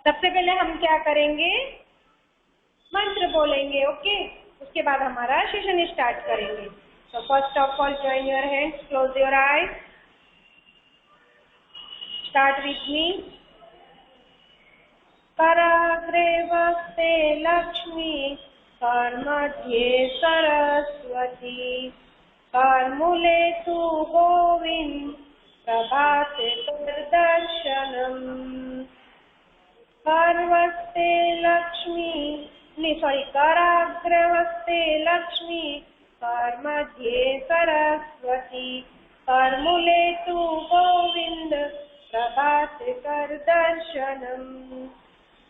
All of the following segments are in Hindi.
सबसे पहले हम क्या करेंगे, मंत्र बोलेंगे। ओके, उसके बाद हमारा सेशन स्टार्ट करेंगे। तो first of all join your hands, close your eyes, start with me. कराग्रे वस्ते लक्ष्मी, करमध्ये सरस्वती, करमूले तु गोविंद, प्रभाते तद्दर्शनम्। करवस्ते लक्ष्मी, कराग्रवस्ते लक्ष्मी, करमध्ये सरस्वती, करमूले तु गोविंद, प्रभाते तद्दर्शनम्।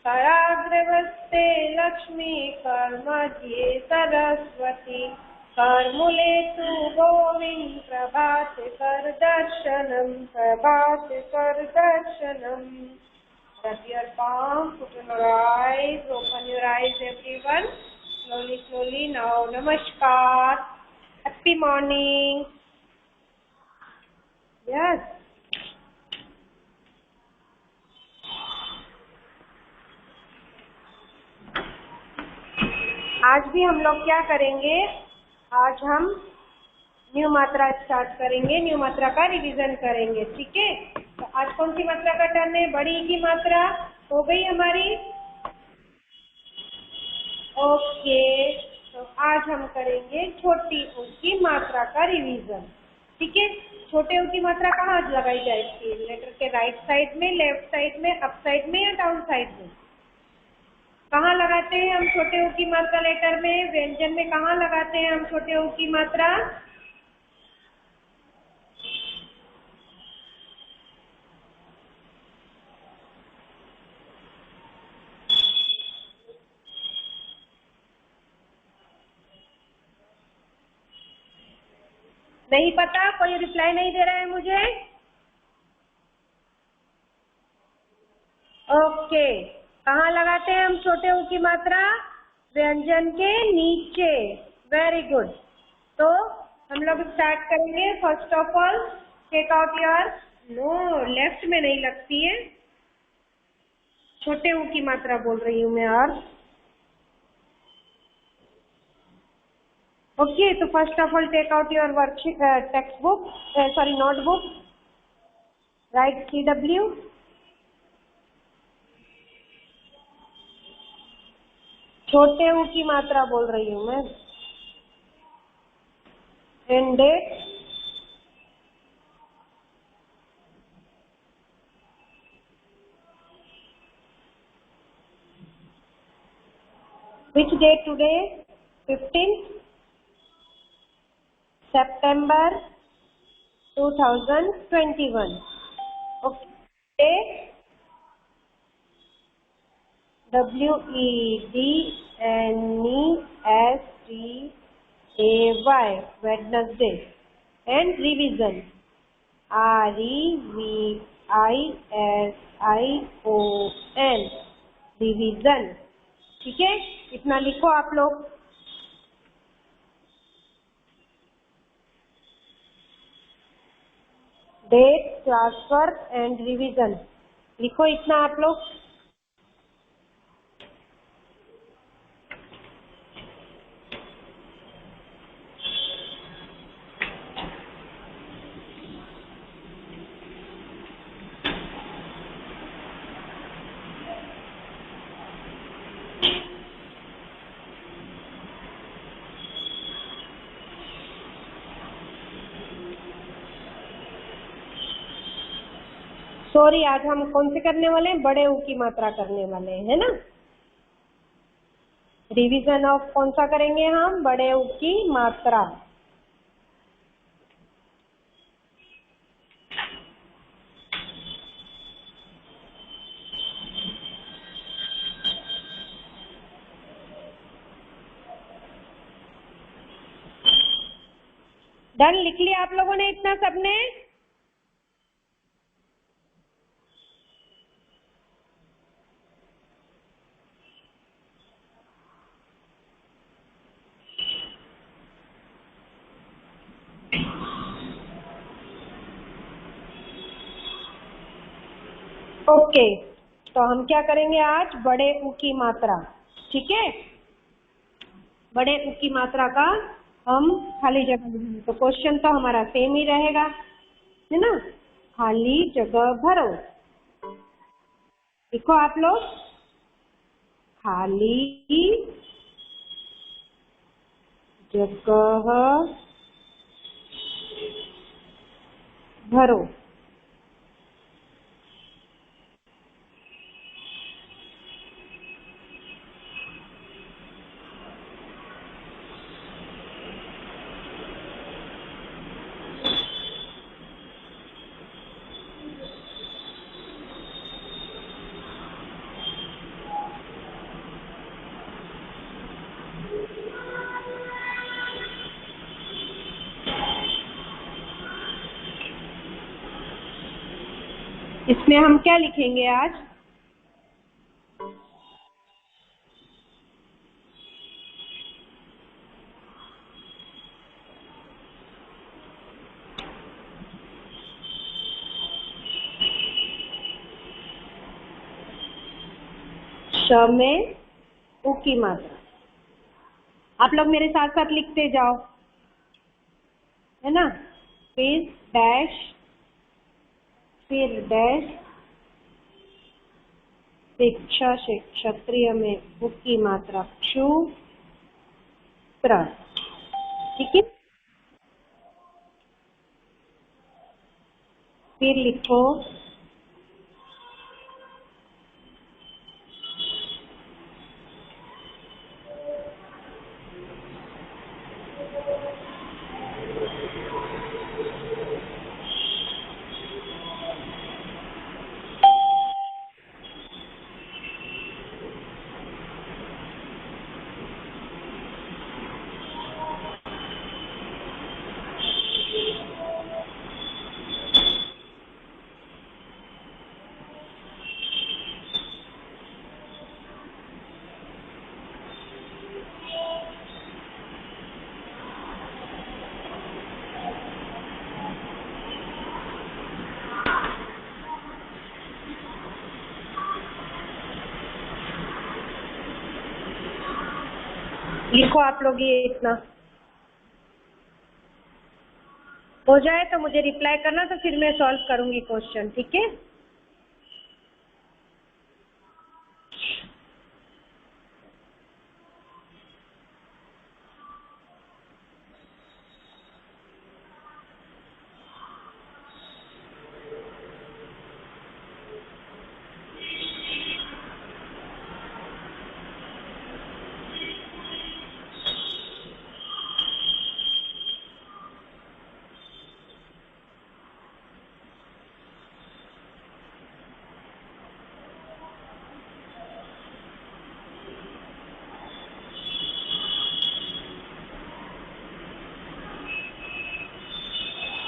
कराग्रवस्ते लक्ष्मी, करमध्ये सरस्वती, करमूले तु गोविंद, प्रभाते तद्दर्शनम्, प्रभाते तद्दर्शनम्। Rub your palms, put on your eyes, open your eyes everyone. Slowly, slowly. Now, namaskar. Happy morning. Yes. आज भी हम लोग क्या करेंगे, आज हम न्यू मात्रा स्टार्ट करेंगे, न्यू मात्रा का रिवीजन करेंगे। ठीक है, तो आज कौन सी मात्रा का टर्न है, बड़ी की मात्रा हो गई हमारी। ओके, तो आज हम करेंगे छोटी ऊ की मात्रा का रिवीजन। ठीक है, छोटे ऊ की मात्रा कहाँ लगाई जाएगी, लेटर के राइट साइड में, लेफ्ट साइड में, अप साइड में या डाउन साइड में? कहाँ लगाते हैं हम छोटे ऊ की मात्रा लेटर में, व्यंजन में कहाँ लगाते हैं हम छोटे ऊ की मात्रा? नहीं पता, कोई रिप्लाई नहीं दे रहा है मुझे। ओके, कहाँ लगाते हैं हम छोटे ऊ की मात्रा? व्यंजन के नीचे। Very good. तो हम लोग स्टार्ट करेंगे। First of all take out your, no left में नहीं लगती है, छोटे ऊ की मात्रा बोल रही हूँ मैं। और ओके, तो first of all take out your worksheet, textbook, sorry notebook, write CW। छोटे ऊ की मात्रा बोल रही हूँ मैं। And date, which date today? 15th September 2021. Okay, WEDNESDAY, Wednesday. And revision, REVISION, revision. ठीक है, इतना लिखो आप लोग। Date, class work and revision, लिखो इतना आप लोग। सॉरी, आज हम कौन से करने वाले हैं, बड़े ऊ की मात्रा करने वाले हैं, है ना। रिवीजन ऑफ कौन सा करेंगे हम, बड़े ऊ की मात्रा। डन, लिख लिया आप लोगों ने इतना सबने? ओके, तो हम क्या करेंगे आज, बड़े ऊ की मात्रा। ठीक है, बड़े ऊ की मात्रा का हम खाली जगह भरेंगे। तो क्वेश्चन तो हमारा सेम ही रहेगा, है ना, खाली जगह भरो। लिखो आप लोग, खाली जगह भरो। इसमें हम क्या लिखेंगे आज, श में ऊ की मात्रा। आप लोग मेरे साथ साथ लिखते जाओ, है ना, फिर डैश, फिर डैश, शिक्षा से क्षत्रिय में ऊ की मात्रा क्षु प्र। ठीक है, फिर लिखो लिखो आप लोग, ये इतना हो जाए तो मुझे रिप्लाई करना, तो फिर मैं सॉल्व करूंगी क्वेश्चन। ठीक है,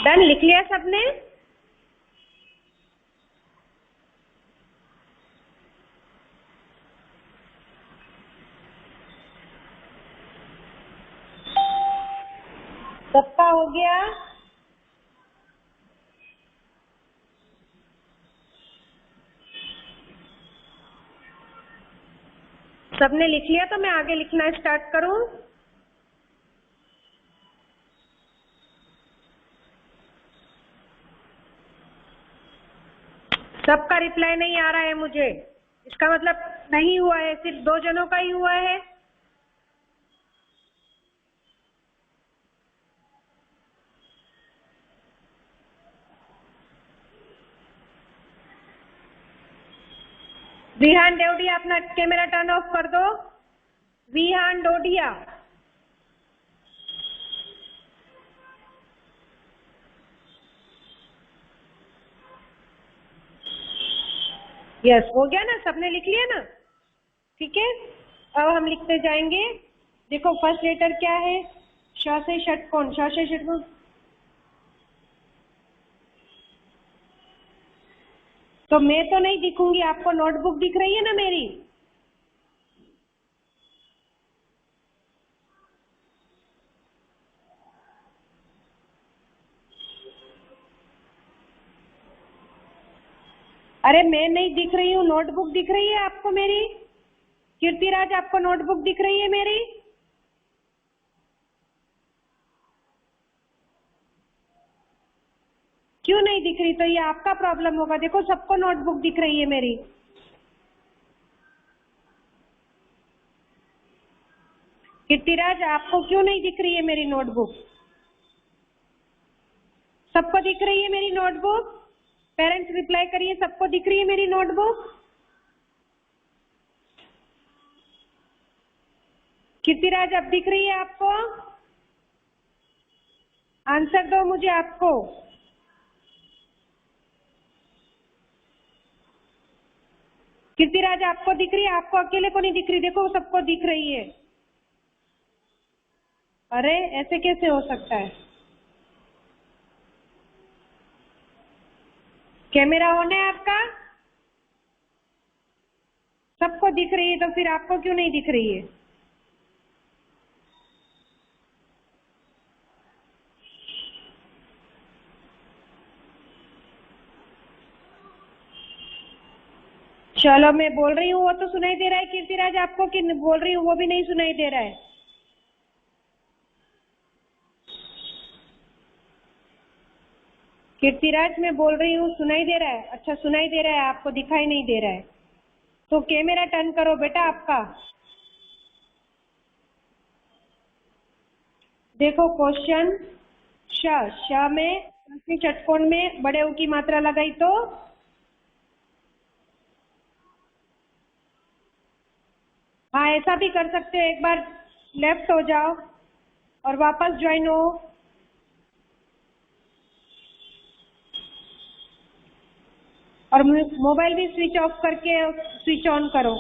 डन, लिख लिया सबने? सबका हो गया? सबने लिख लिया तो मैं आगे लिखना स्टार्ट करूं? सबका रिप्लाई नहीं आ रहा है मुझे, इसका मतलब नहीं हुआ है, सिर्फ 2 जनों का ही हुआ है। विहान देवड़िया, अपना कैमरा टर्न ऑफ कर दो। विहान डोडिया, यस, हो गया ना, सबने लिख लिया ना? ठीक है, अब हम लिखते जाएंगे। देखो फर्स्ट लेटर क्या है, श से षटकोण, श से षटकोण। तो मैं तो नहीं दिखूंगी, आपको नोटबुक दिख रही है ना मेरी? अरे मैं नहीं दिख रही हूँ, नोटबुक दिख रही है आपको मेरी? कीर्तिराज, आपको नोटबुक दिख रही है मेरी? क्यों नहीं दिख रही? तो ये आपका प्रॉब्लम होगा। देखो सबको नोटबुक दिख रही है मेरी। कीर्तिराज, आपको क्यों नहीं दिख रही है मेरी नोटबुक? सबको दिख रही है मेरी नोटबुक? पेरेंट्स रिप्लाई करिए, सबको दिख रही है मेरी नोटबुक? कीर्तिराज, अब दिख रही है आपको? आंसर दो मुझे आपको। कीर्तिराज, आपको दिख रही है? आपको अकेले को नहीं दिख रही? देखो सबको दिख रही है। अरे ऐसे कैसे हो सकता है? कैमरा ऑन है आपका? सबको दिख रही है तो फिर आपको क्यों नहीं दिख रही है? चलो मैं बोल रही हूँ वो तो सुनाई दे रहा है कीर्तिराज आपको, कि बोल रही हूँ वो भी नहीं सुनाई दे रहा है? कीर्तिराज, मैं बोल रही हूँ सुनाई दे रहा है? अच्छा सुनाई दे रहा है, आपको दिखाई नहीं दे रहा है। तो कैमरा टर्न करो बेटा आपका। देखो क्वेश्चन श में षटकोण में बड़े ऊ की मात्रा लगाई तो हाँ ऐसा भी कर सकते हो। एक बार लेफ्ट हो जाओ और वापस ज्वाइन हो। और मोबाइल भी स्विच ऑफ करके स्विच ऑन करो।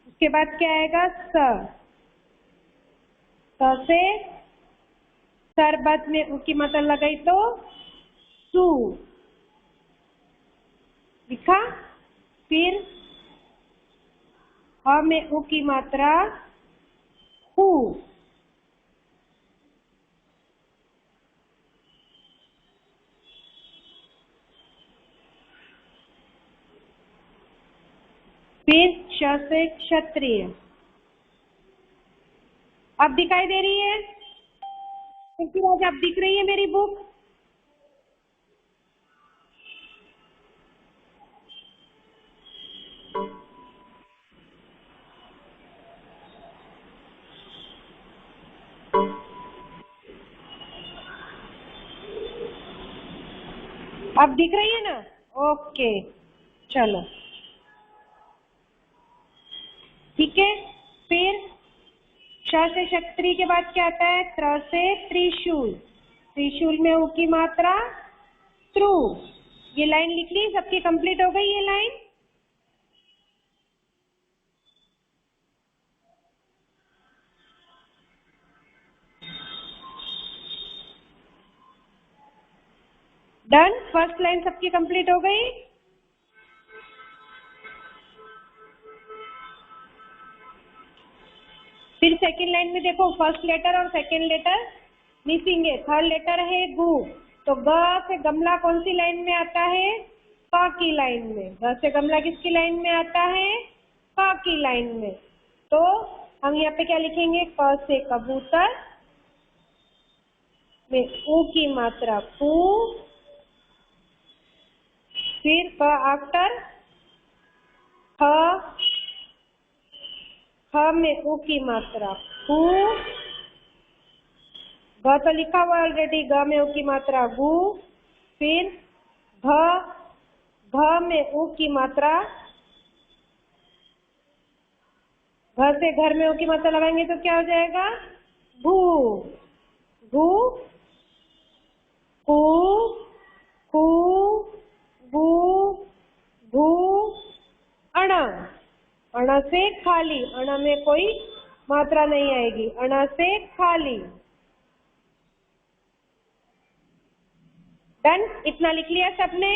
उसके बाद क्या आएगा? स से सरबत में ऊ की मात्रा लगाई तो सू लिखा। फिर ह में ऊ की मात्रा हु। फिर श से क्षत्रिय। अब दिखाई दे रही है? क्योंकि आज अब दिख रही है मेरी बुक? अब दिख रही है ना? ओके चलो ठीक है। फिर श से क्षत्रिय के बाद क्या आता है? त्र से त्रिशूल। त्रिशूल में ऊ की मात्रा त्रू। ये लाइन लिख ली? सबकी कंप्लीट हो गई ये लाइन? डन। फर्स्ट लाइन सबकी कंप्लीट हो गई? फिर सेकंड लाइन में देखो, फर्स्ट लेटर और सेकंड लेटर मिसिंग है। थर्ड लेटर है गु। तो ग से गमला कौन सी लाइन में आता है? क की लाइन में। ग से गमला किसकी लाइन में आता है? क की लाइन में। तो हम यहाँ पे क्या लिखेंगे? क से कबूतर में ऊ की मात्रा कु। फिर क आफ्टर ख। ख में ऊ की मात्रा कु। ग तो लिखा हुआ ऑलरेडी, ग में ऊ की मात्रा गु। फिर घ। घ में ऊ की मात्रा, घ से घर में ऊ की मात्रा लगाएंगे तो क्या हो जाएगा? भू। भू कु कु गु भू अण। अण से खाली, अण में कोई मात्रा नहीं आएगी। अण से खाली। डन। इतना लिख लिया सबने?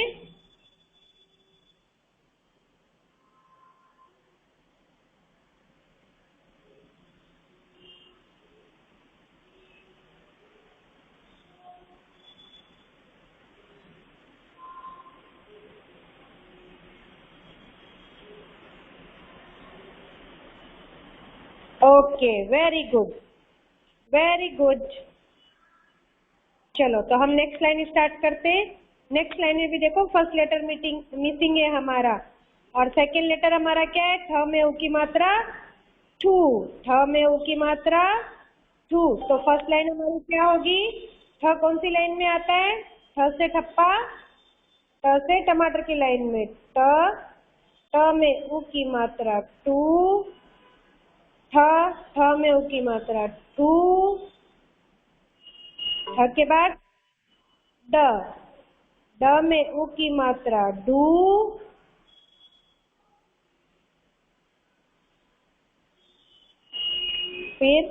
Okay, very good, very good. चलो तो हम नेक्स्ट लाइन स्टार्ट करते हैं। नेक्स्ट लाइन में भी देखो फर्स्ट लेटर मिसिंग है हमारा, और सेकंड लेटर हमारा क्या है? ठ में उ की मात्रा ठू, ठ में उ की मात्रा ठू। तो फर्स्ट लाइन हमारी क्या होगी? ठ कौन सी लाइन में आता है? ठ से ठप्पा, ट से टमाटर की लाइन में, ट, ट में उ की मात्रा टू, ठ, ठ में उ की मात्रा टू, ठ के बाद ड, ड में उ की मात्रा डू, फिर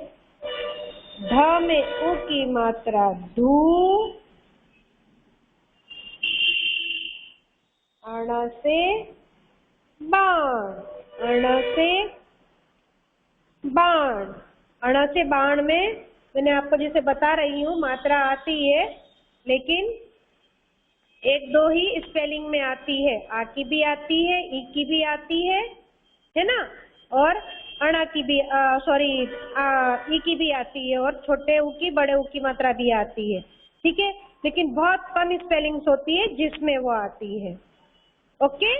ढ में उ की मात्रा धू, अण से बाण, अण से बाण। अण से बाण में मैंने आपको जैसे बता रही हूँ मात्रा आती है, लेकिन एक दो ही स्पेलिंग में आती है। आ की भी आती है, ई की भी आती है ना, और अणा की भी सॉरी ई की भी आती है, और छोटे ऊ की बड़े ऊ की मात्रा भी आती है। ठीक है, लेकिन बहुत कम स्पेलिंग्स होती है जिसमें वो आती है। ओके,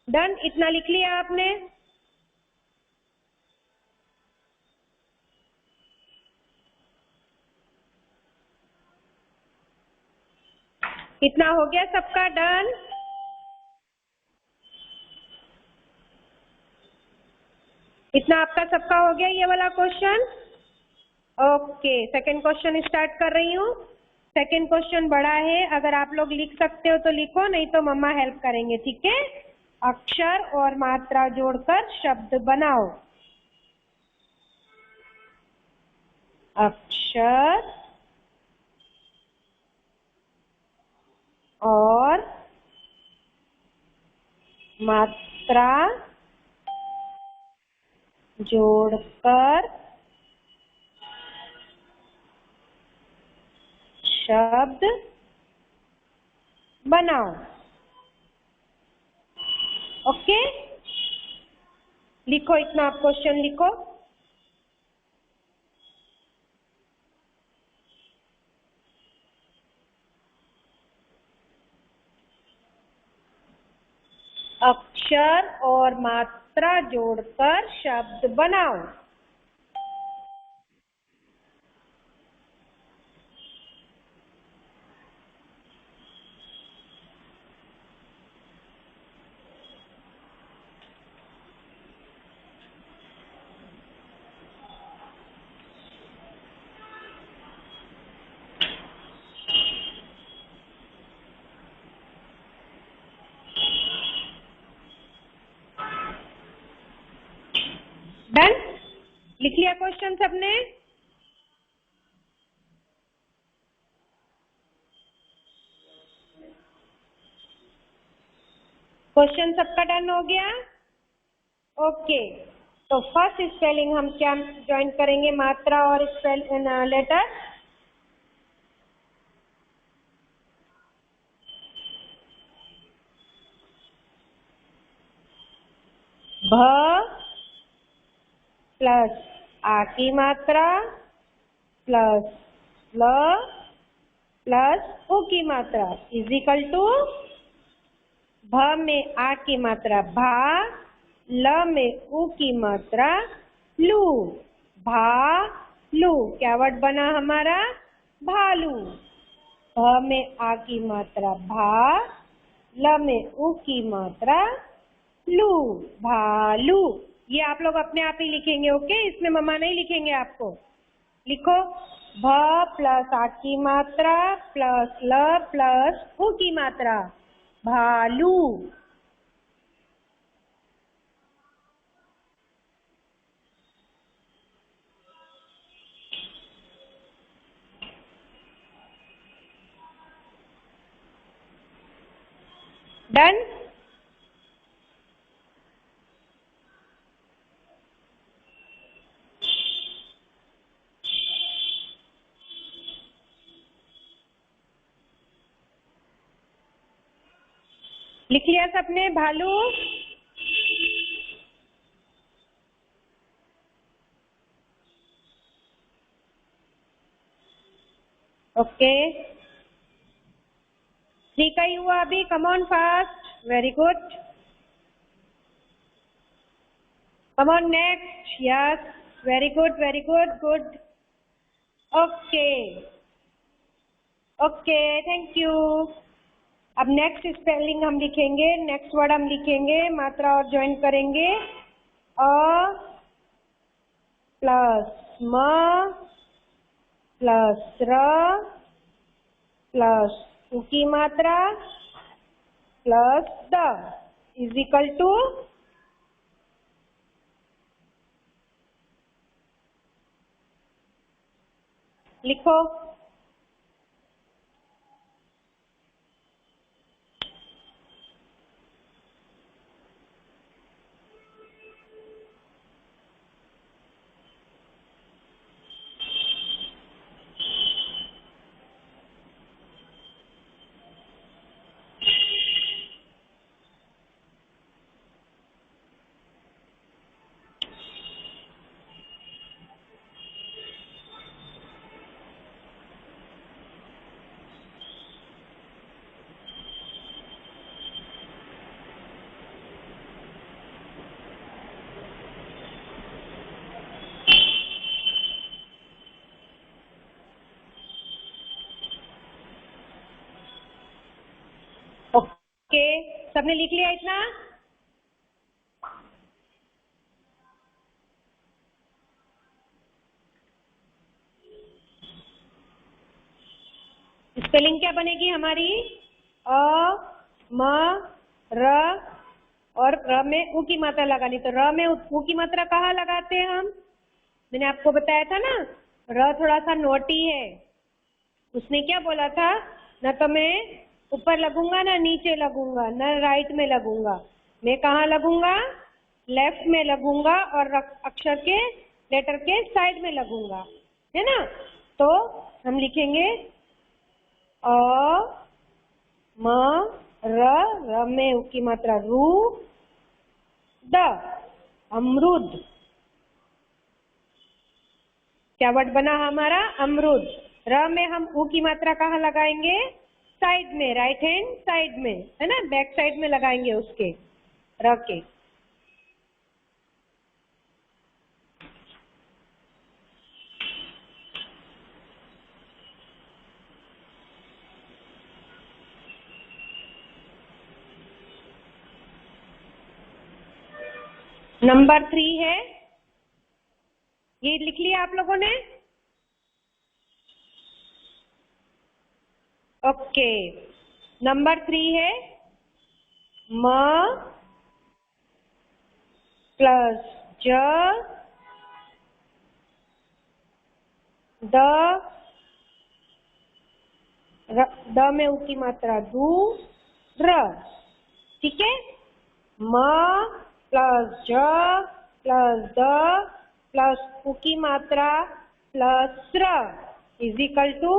डन, इतना लिख लिया आपने? इतना हो गया सबका डन? इतना आपका सबका हो गया ये वाला question? Okay, second question start कर रही हूँ। सेकंड क्वेश्चन बड़ा है, अगर आप लोग लिख सकते हो तो लिखो, नहीं तो मम्मा हेल्प करेंगे। ठीक है, अक्षर और मात्रा जोड़कर शब्द बनाओ। अक्षर और मात्रा जोड़कर शब्द बनाओ। ओके, लिखो, इतना आप क्वेश्चन लिखो। अक्षर और मात्रा जोड़कर शब्द बनाओ। डन, लिख लिया क्वेश्चन सबने? क्वेश्चन सबका डन हो गया? ओके, तो फर्स्ट स्पेलिंग हम क्या ज्वाइन करेंगे? मात्रा और लेटर। भ प्लस आ की मात्रा प्लस ल प्लस उ की मात्रा इजिकल टू भ में आ की मात्रा भा, ल में उ की मात्रा लू, भालू। क्या वर्ड बना हमारा? भालू। भ में आ की मात्रा भा, ल में उ की मात्रा लू, भालू। ये आप लोग अपने आप ही लिखेंगे। ओके, इसमें मम्मा नहीं लिखेंगे आपको। लिखो, भ प्लस आ की मात्रा प्लस ल प्लस उ की मात्रा भालू। डन? लिख लिया सबने भालू? ओके 3 का ही हुआ अभी, कम on fast, very good, come on next, yes very good very good, good, okay okay thank you. अब नेक्स्ट स्पेलिंग हम लिखेंगे, नेक्स्ट वर्ड हम लिखेंगे, मात्रा और ज्वाइन करेंगे, अ प्लस म प्लस र प्लस उ की मात्रा प्लस द इज इक्वल टू लिखो ओके सबने लिख लिया इतना? स्पेलिंग क्या बनेगी हमारी? अ म र और र में उ की मात्रा लगानी, तो र में उ की मात्रा कहाँ लगाते हैं हम? मैंने आपको बताया था ना, र थोड़ा सा नोटी है, उसने क्या बोला था, न तो मैं ऊपर लगूंगा ना नीचे लगूंगा, न राइट में लगूंगा, मैं कहाँ लगूंगा? लेफ्ट में लगूंगा और अक्षर के लेटर के साइड में लगूंगा, है ना? तो हम लिखेंगे अ म र में उ की मात्रा रू द, अमरूद। क्या वर्ड बना हमारा? अमरूद। र में हम उ की मात्रा कहाँ लगाएंगे? साइड में, राइट हैंड साइड में, है ना, बैक साइड में लगाएंगे उसके, र के। नंबर 3 है, ये लिख लिया आप लोगों ने? ओके नंबर 3 है म प्लस ज द द में उ की मात्रा दू र, ठीक है? म प्लस ज प्लस द प्लस उ की मात्रा प्लस र इज इक्वल टू,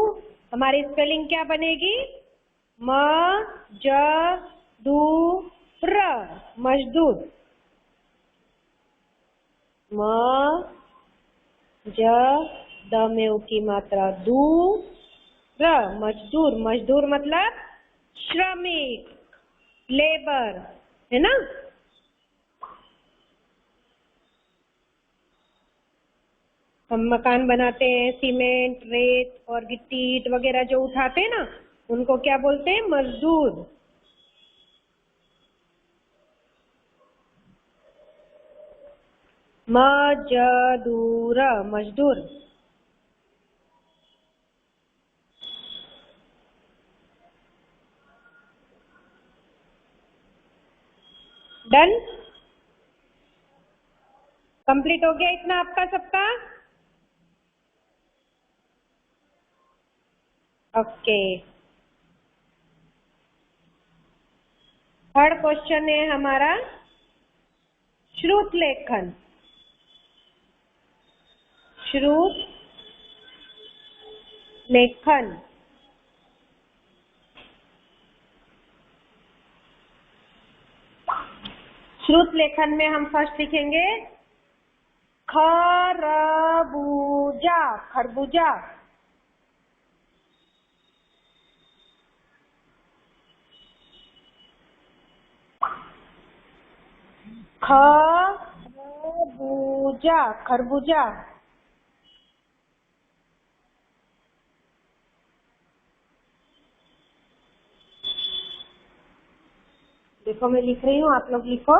हमारी स्पेलिंग क्या बनेगी? म ज दू र, मजदूर। म ज द में उ की मात्रा दू र, मजदूर। मजदूर मतलब श्रमिक, लेबर, है ना? हम मकान बनाते हैं, सीमेंट रेत और गिट्टी ईंट वगैरह जो उठाते हैं ना, उनको क्या बोलते हैं? मजदूर। मजदूर, मजदूर। डन, कंप्लीट हो गया इतना आपका सबका? ओके थर्ड क्वेश्चन है हमारा श्रुत लेखन। श्रुत लेखन, श्रुत लेखन में हम फर्स्ट लिखेंगे खरबूजा, खरबूजा। खरबूजा, खरबूजा। देखो मैं लिख रही हूँ, आप लोग लिखो।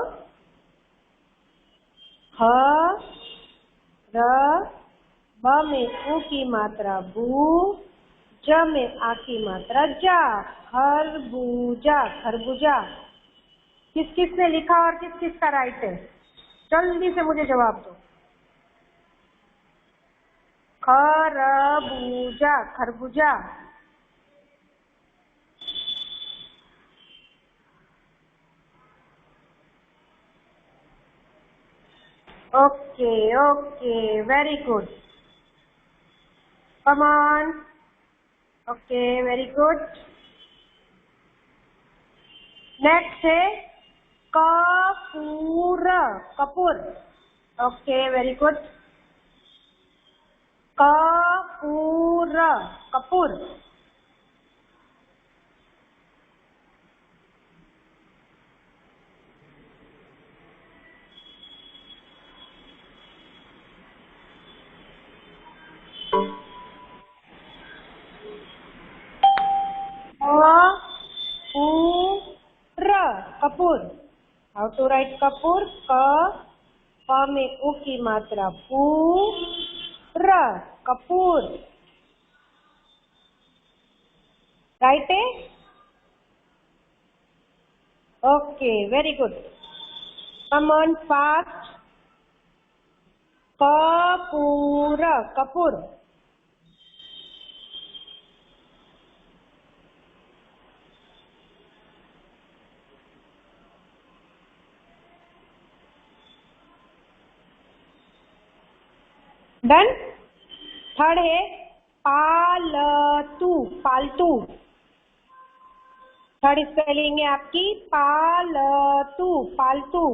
ख र ब में उ की मात्रा बू, ज में आ की मात्रा जा, खरबूजा, खरबूजा। किस किस ने लिखा और किस किस का राइट है? जल्दी से मुझे जवाब दो। खरबूजा, खरबूजा। Okay okay, very good. Come on. Okay, very good. Next है कपूर, कपूर। ओके, वेरी गुड। कपूर, कपूर। कपूर। हाउ टू राइट कपूर? क में उ की मात्रा पू, र, कपूर। राइट है? Okay, very good. Come on fast. कपूर, कपूर। डन। थर्ड है पालतू, पालतू। थर्ड स्पेलिंग है आपकी पालतू, पालतू।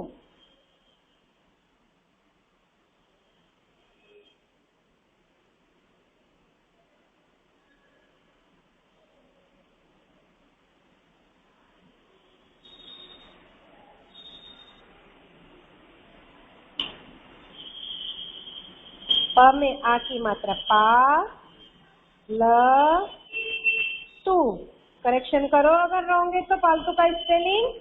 प में आ की मात्रा पा, ल, तू। करेक्शन करो अगर रॉन्ग है तो पालतू का स्पेलिंग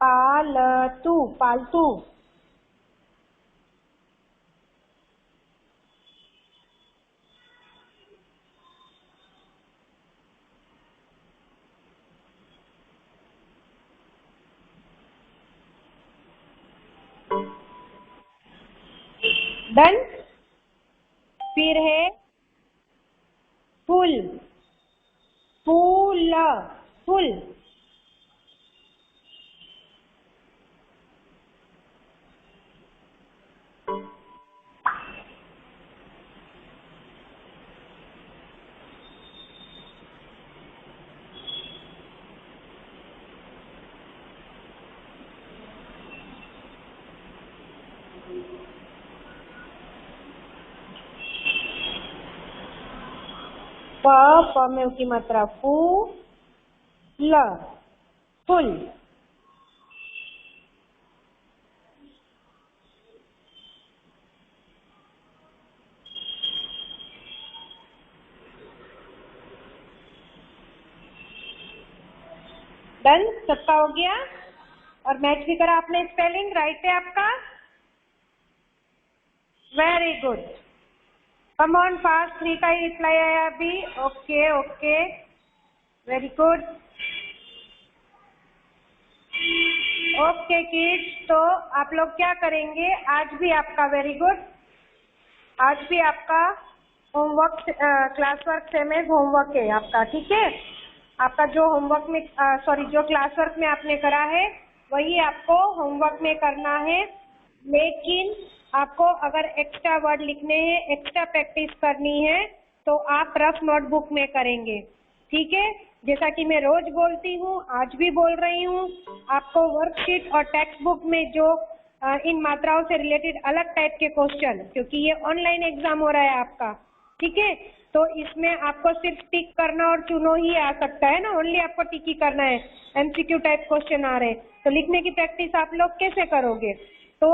पालतू, पालतू। डन। फिर है फूल, फूल, फूल। प में उ की मात्रा फू, ल, फुल। डन, सबका हो गया और मैच भी करा आपने। स्पेलिंग राइट है आपका। Very good. Come on fast, 3 का ही रिप्लाई आया अभी। Okay okay, very good. Okay kids, तो आप लोग क्या करेंगे आज भी आपका, वेरी गुड, आज भी आपका homework, class work same as homework है आपका, ठीक है? आपका जो होमवर्क में सॉरी जो क्लास वर्क में आपने करा है वही आपको होमवर्क में करना है। लेकिन आपको अगर एक्स्ट्रा वर्ड लिखने हैं, एक्स्ट्रा प्रैक्टिस करनी है तो आप रफ नोटबुक में करेंगे, ठीक है? जैसा कि मैं रोज बोलती हूँ, आज भी बोल रही हूँ, आपको वर्कशीट और टेक्स्ट बुक में जो इन मात्राओं से रिलेटेड अलग टाइप के क्वेश्चन, क्योंकि ये ऑनलाइन एग्जाम हो रहा है आपका, ठीक है? तो इसमें आपको सिर्फ टिक करना और चुनो ही आ सकता है ना, ओनली आपको टिक ही करना है, एमसीक्यू टाइप क्वेश्चन आ रहे हैं। तो लिखने की प्रैक्टिस आप लोग कैसे करोगे? तो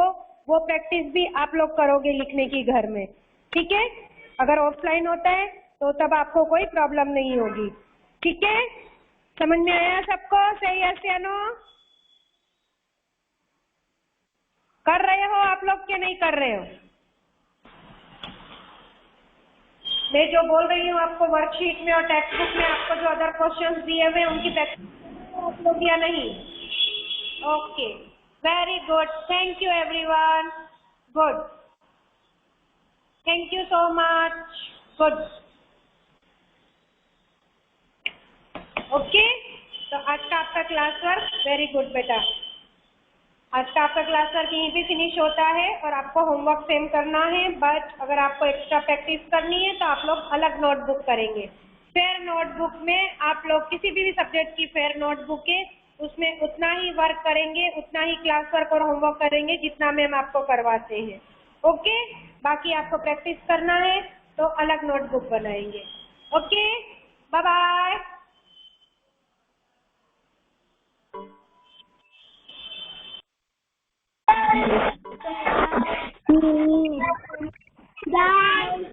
वो प्रैक्टिस भी आप लोग करोगे लिखने की घर में, ठीक है? अगर ऑफलाइन होता है तो तब आपको कोई प्रॉब्लम नहीं होगी, ठीक है? समझ में आया सबको? सही है या नो? कर रहे हो आप लोग के नहीं कर रहे हो? मैं जो बोल रही हूँ आपको वर्कशीट में और टेक्स्ट बुक में आपको जो अदर क्वेश्चंस दिए हुए उनकी प्रैक्टिस आप लोग या नहीं? Okay, very good, thank you everyone, good, thank you so much, good. Okay, तो आज का आपका क्लास वर्क वेरी गुड बेटा। आज का आपका क्लास वर्क यहीं पे फिनिश होता है और आपको होमवर्क सेम करना है, बट अगर आपको एक्स्ट्रा प्रैक्टिस करनी है तो आप लोग अलग नोटबुक करेंगे। फेयर नोटबुक में आप लोग किसी भी सब्जेक्ट की फेयर नोटबुक है उसमें उतना ही वर्क करेंगे, उतना ही क्लास वर्क और होमवर्क करेंगे जितना मैम आपको करवाते हैं। ओके, बाकी आपको प्रैक्टिस करना है तो अलग नोटबुक बनाएंगे। Okay, bye bye. Bye.